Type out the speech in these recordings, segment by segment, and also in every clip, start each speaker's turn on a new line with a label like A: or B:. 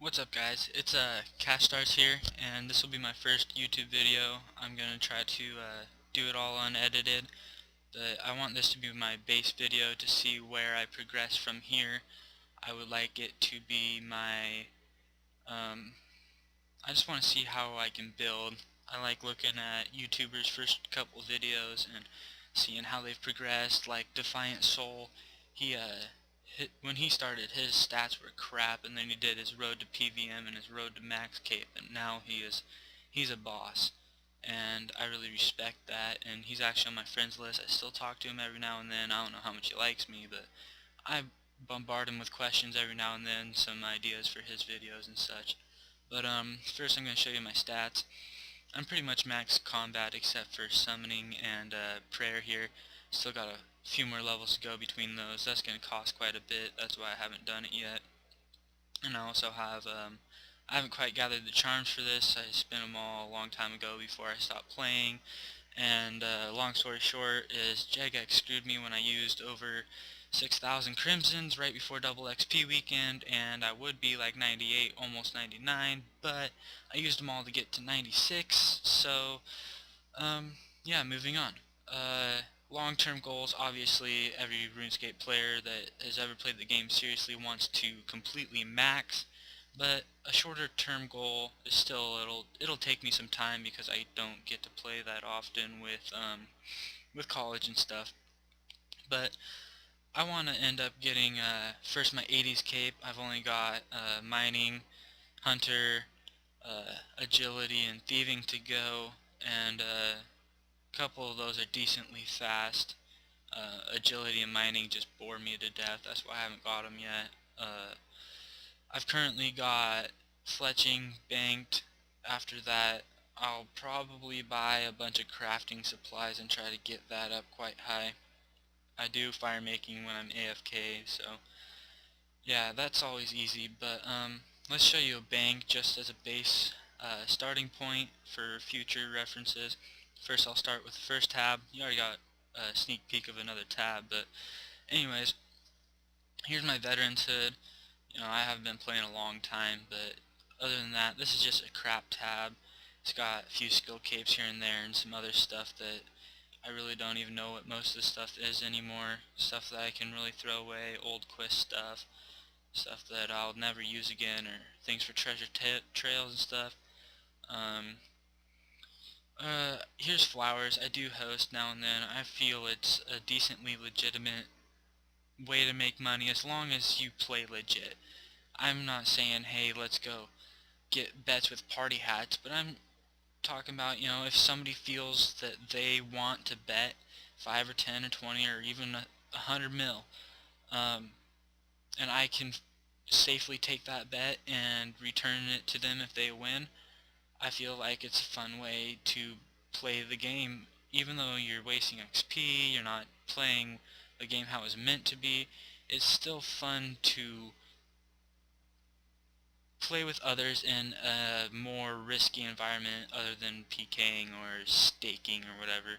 A: What's up guys, it's Cash Stars here, and this will be my first YouTube video. I'm going to try to do it all unedited. I want this to be my base video to see where I progress from here. I would like it to be my, I just want to see how I can build. I like looking at YouTubers' first couple videos and seeing how they've progressed, like Defiant Soul. He when he started, his stats were crap, and then he did his road to PVM and his road to max cape, and now he's a boss, and I really respect that. And he's actually on my friends list. I still talk to him every now and then. I don't know how much he likes me, but I bombard him with questions every now and then, some ideas for his videos and such. But first I'm going to show you my stats. I'm pretty much max combat except for summoning and prayer here. Still got a few more levels to go between those. That's going to cost quite a bit. That's why I haven't done it yet. And I also have, I haven't quite gathered the charms for this. I spent them all a long time ago before I stopped playing. And long story short is Jagex screwed me when I used over 6,000 crimsons right before double XP weekend, and I would be like 98, almost 99, but I used them all to get to 96. So yeah, moving on. Long-term goals, obviously every RuneScape player that has ever played the game seriously wants to completely max, but a shorter term goal is still, it'll take me some time because I don't get to play that often with college and stuff. But I want to end up getting first my 80s cape. I've only got mining, hunter, agility, and thieving to go, and a couple of those are decently fast. Agility and mining just bore me to death. That's why I haven't got them yet. I've currently got fletching banked. After that, I'll probably buy a bunch of crafting supplies and try to get that up quite high. I do fire making when I'm AFK, so yeah, that's always easy. But let's show you a bank just as a base starting point for future references. First, I'll start with the first tab. You already got a sneak peek of another tab, but anyways, here's my veterans hood. You know, I haven't been playing a long time, but other than that, this is just a crap tab. It's got a few skill capes here and there and some other stuff that I really don't even know what most of the stuff is anymore. Stuff that I can really throw away, old quest stuff, stuff that I'll never use again, or things for treasure trails and stuff. Here's flowers. I do host now and then. I feel it's a decently legitimate way to make money as long as you play legit. I'm not saying, hey, let's go get bets with party hats, but I'm talking about, you know, if somebody feels that they want to bet 5 or 10 or 20 or even 100 mil, and I can safely take that bet and return it to them if they win, I feel like it's a fun way to play the game. Even though you're wasting XP, you're not playing the game how it's meant to be, it's still fun to play with others in a more risky environment other than PKing or staking or whatever.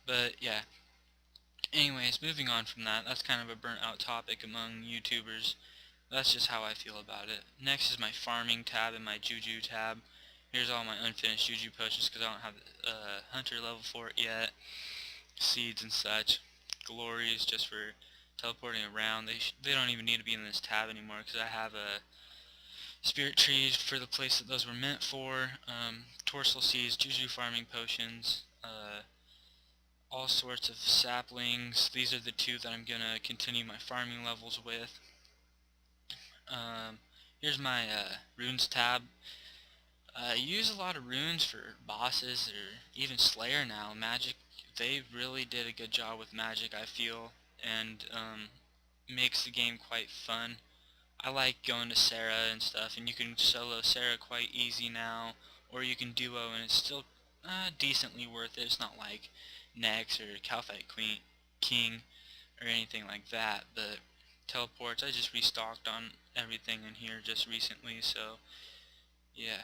A: But yeah, anyways, moving on from that, that's kind of a burnt out topic among YouTubers. That's just how I feel about it. Next is my farming tab and my Juju tab. Here's all my unfinished Juju potions because I don't have Hunter level for it yet. Seeds and such. Glories just for teleporting around. They don't even need to be in this tab anymore because I have a spirit trees for the place that those were meant for. Torsal seeds, Juju farming potions, all sorts of saplings. These are the two that I'm gonna continue my farming levels with. Here's my runes tab. I use a lot of runes for bosses or even Slayer now. Magic, they really did a good job with magic, I feel, and makes the game quite fun. I like going to Sarah and stuff, and you can solo Sarah quite easy now, or you can duo, and it's still decently worth it. It's not like Nex or Calphite Queen, King, or anything like that, but teleports, I just restocked on everything in here just recently, so yeah.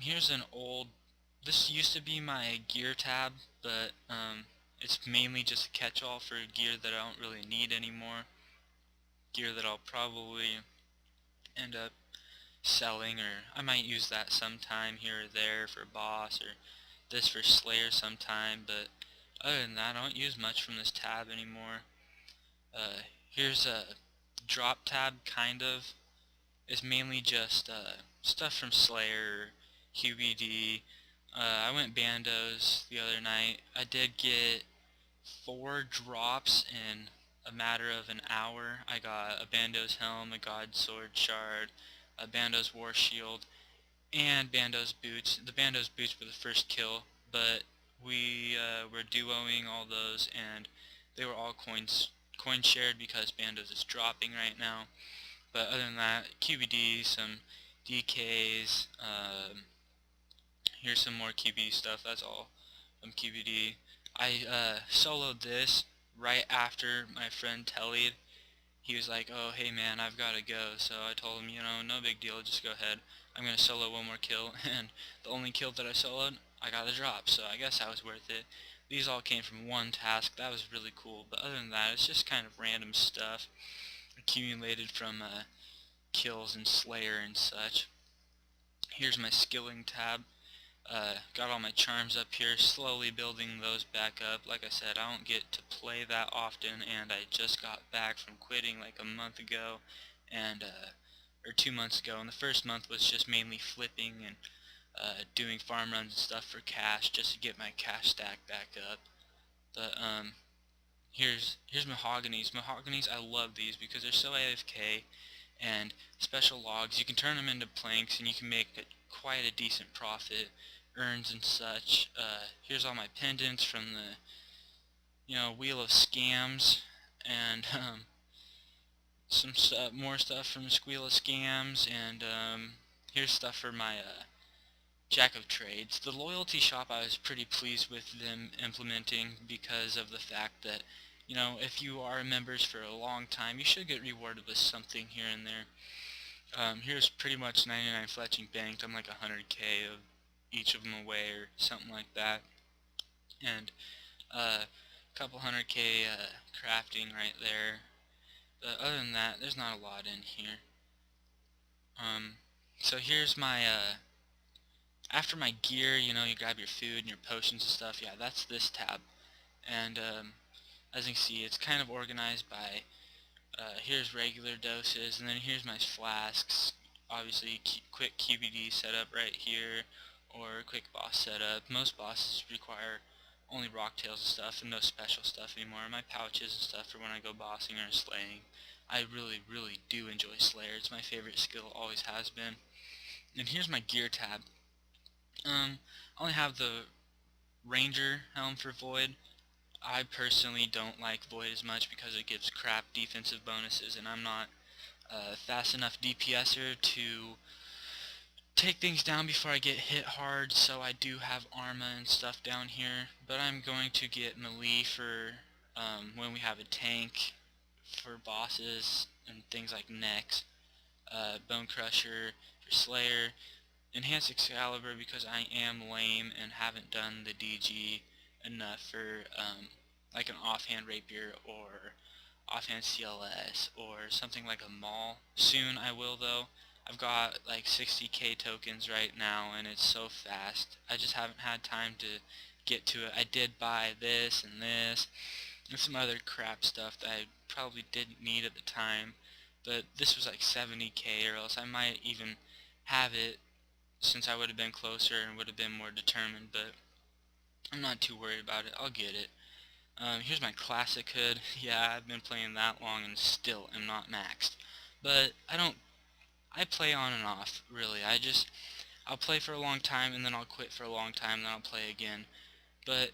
A: Here's an old, this used to be my gear tab, but it's mainly just a catch-all for gear that I don't really need anymore. Gear that I'll probably end up selling, or I might use that sometime here or there for boss, or this for Slayer sometime, but other than that, I don't use much from this tab anymore. Here's a drop tab, kind of. It's mainly just stuff from Slayer, QBD. I went Bandos the other night. I did get 4 drops in a matter of an hour. I got a Bandos helm, a God Sword shard, a Bandos War Shield, and Bandos boots. The Bandos boots were the first kill, but we were duoing all those, and they were all coin shared because Bandos is dropping right now. But other than that, QBD, some DKs. Here's some more QBD stuff. That's all from QBD. I soloed this right after my friend Tellied. He was like, "Oh, hey man, I've got to go." So I told him, no big deal, just go ahead. I'm gonna solo one more kill, and the only kill that I soloed, I got a drop. So I guess that was worth it. These all came from one task. That was really cool. But other than that, it's just kind of random stuff accumulated from kills and Slayer and such. Here's my skilling tab. Got all my charms up here, slowly building those back up. Like I said, I don't get to play that often, and I just got back from quitting like a month ago, and or 2 months ago, and the first month was just mainly flipping and doing farm runs and stuff for cash, just to get my cash stack back up. But here's mahoganies. Mahoganies, I love these because they're so AFK, and special logs, you can turn them into planks and you can make quite a decent profit, urns and such. Here's all my pendants from the wheel of scams, and some more stuff from the squeal of scams, and here's stuff for my Jack of Trades. The loyalty shop, I was pretty pleased with them implementing because of the fact that if you are members for a long time, you should get rewarded with something here and there. Here's pretty much 99 fletching banked. I'm like 100k of each of them away or something like that. And a couple 100k crafting right there. But other than that, there's not a lot in here. So here's my, after my gear, you grab your food and your potions and stuff. Yeah, that's this tab. And as you can see, it's kind of organized by here's regular doses, and then here's my flasks. Obviously, quick QBD setup right here, or quick boss setup. Most bosses require only rocktails and stuff, and no special stuff anymore. My pouches and stuff for when I go bossing or slaying. I really, really do enjoy Slayer. It's my favorite skill, always has been. And here's my gear tab. I only have the Ranger helm for Void. I personally don't like Void as much because it gives crap defensive bonuses, and I'm not a fast enough DPSer to take things down before I get hit hard, so I do have Arma and stuff down here. But I'm going to get melee for when we have a tank, for bosses and things like Nex, Bone Crusher for Slayer, Enhanced Excalibur because I am lame and haven't done the DG enough for like an offhand rapier or offhand CLS or something like a maul. Soon I will, though. I've got like 60k tokens right now and it's so fast. I just haven't had time to get to it. I did buy this and some other crap stuff that I probably didn't need at the time, but this was like 70k, or else I might even have it since I would have been closer and would have been more determined, but I'm not too worried about it. I'll get it. Here's my classic hood. Yeah, I've been playing that long and still am not maxed. But I play on and off, really. I'll play for a long time and then I'll quit for a long time and then I'll play again. But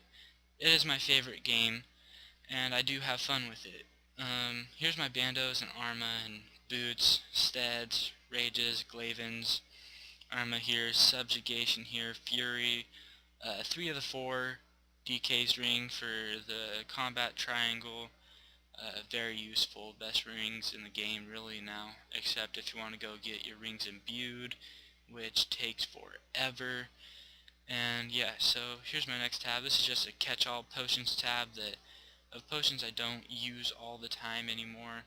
A: it is my favorite game and I do have fun with it. Here's my bandos and Arma and boots, steads, rages, glavins, Arma here, subjugation here, fury, 3 of the 4 DK's ring for the combat triangle. Very useful, best rings in the game really now, except if you want to go get your rings imbued, which takes forever. And yeah, so here's my next tab. This is just a catch-all potions tab that of potions I don't use all the time anymore.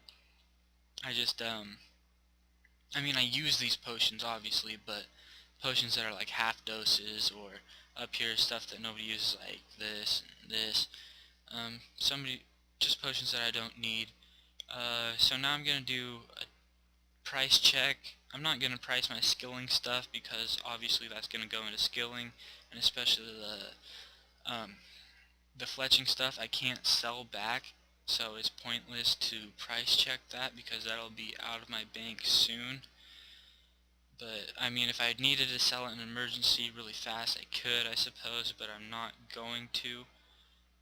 A: I just I mean, I use these potions obviously, but potions that are like half doses, or up here stuff that nobody uses, like this and this. Somebody just potions that I don't need. So now I'm gonna do a price check. I'm not gonna price my skilling stuff because obviously that's gonna go into skilling, and especially the fletching stuff I can't sell back, so it's pointless to price check that because that'll be out of my bank soon. But I mean, if I needed to sell it in an emergency really fast, I could, I suppose, but I'm not going to.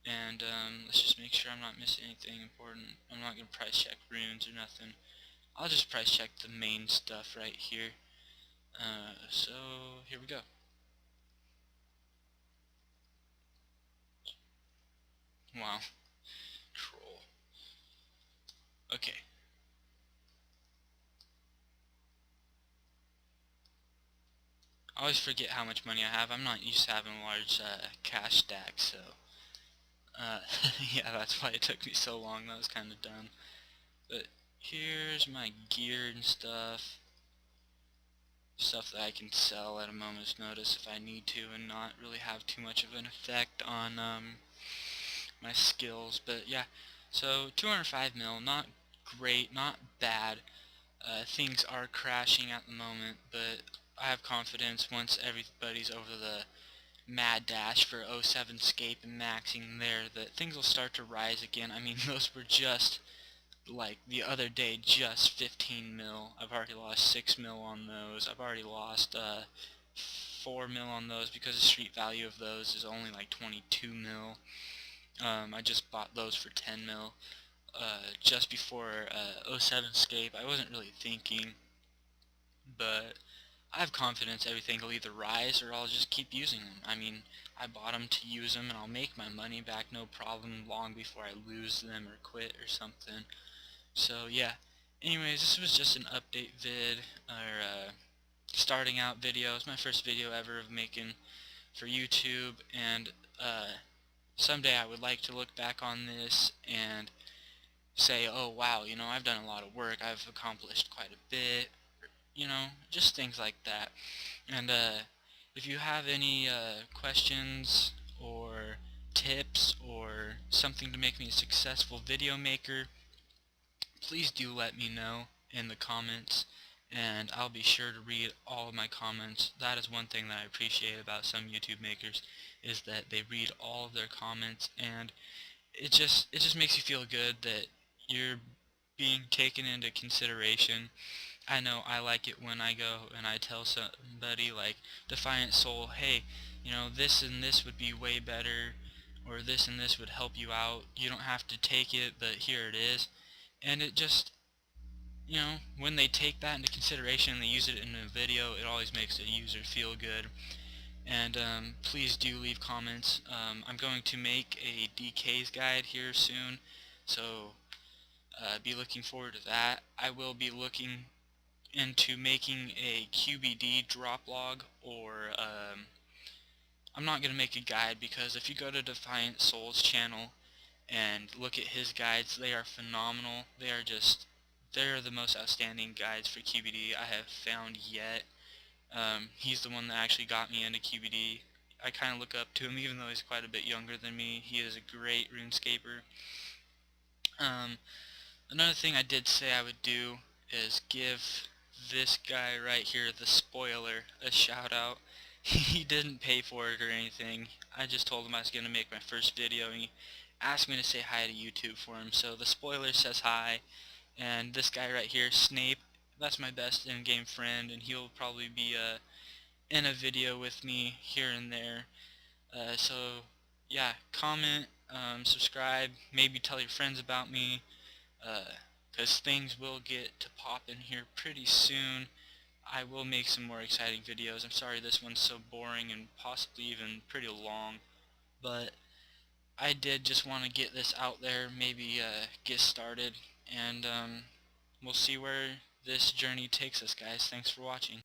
A: And let's just make sure I'm not missing anything important. I'm not going to price check runes or nothing. I'll just price check the main stuff right here. So here we go. Wow. Troll. Okay. I always forget how much money I have. I'm not used to having a large cash stack, so uh, yeah, that's why it took me so long. That was kind of dumb. But here's my gear and stuff. Stuff that I can sell at a moment's notice if I need to, and not really have too much of an effect on my skills. But yeah, so 205 mil, not great, not bad. Things are crashing at the moment, but I have confidence once everybody's over the mad dash for 07 scape and maxing there that things will start to rise again. I mean, those were just like the other day, just 15 mil. I've already lost 6 mil on those. I've already lost 4 mil on those because the street value of those is only like 22 mil. I just bought those for 10 mil just before 07 scape. I wasn't really thinking, but I have confidence everything will either rise or I'll just keep using them. I mean, I bought them to use them, and I'll make my money back no problem long before I lose them or quit or something. So yeah, anyways, this was just an update vid, or starting out video. It's my first video ever of making for YouTube, and someday I would like to look back on this and say, oh wow, you know, I've done a lot of work, I've accomplished quite a bit, you know, just things like that. And if you have any questions or tips or something to make me a successful video maker, please do let me know in the comments, and I'll be sure to read all of my comments. That is one thing that I appreciate about some YouTube makers, is that they read all of their comments, and it just makes you feel good that you're being taken into consideration. I know I like it when I go and I tell somebody like Defiant Soul, hey, you know, this and this would be way better, or this and this would help you out. You don't have to take it, but here it is. And it just, you know, when they take that into consideration and they use it in a video, it always makes the user feel good. And please do leave comments. I'm going to make a DK's guide here soon, so be looking forward to that. I will be looking into making a QBD drop log, or I'm not going to make a guide, because if you go to Defiant Soul's channel and look at his guides, they are phenomenal. They're the most outstanding guides for QBD I have found yet. He's the one that actually got me into QBD. I kind of look up to him, even though he's quite a bit younger than me. He is a great RuneScaper. Um, Another thing I did say I would do is give this guy right here, the spoiler, a shout out. He didn't pay for it or anything. I just told him I was going to make my first video, and he asked me to say hi to YouTube for him. So the spoiler says hi, and this guy right here, Snape, that's my best in-game friend, and he'll probably be in a video with me here and there. So yeah, comment, subscribe, maybe tell your friends about me, because things will get to poppin' here pretty soon. I will make some more exciting videos. I'm sorry this one's so boring and possibly even pretty long, but I did just want to get this out there, maybe get started, and we'll see where this journey takes us, guys. Thanks for watching.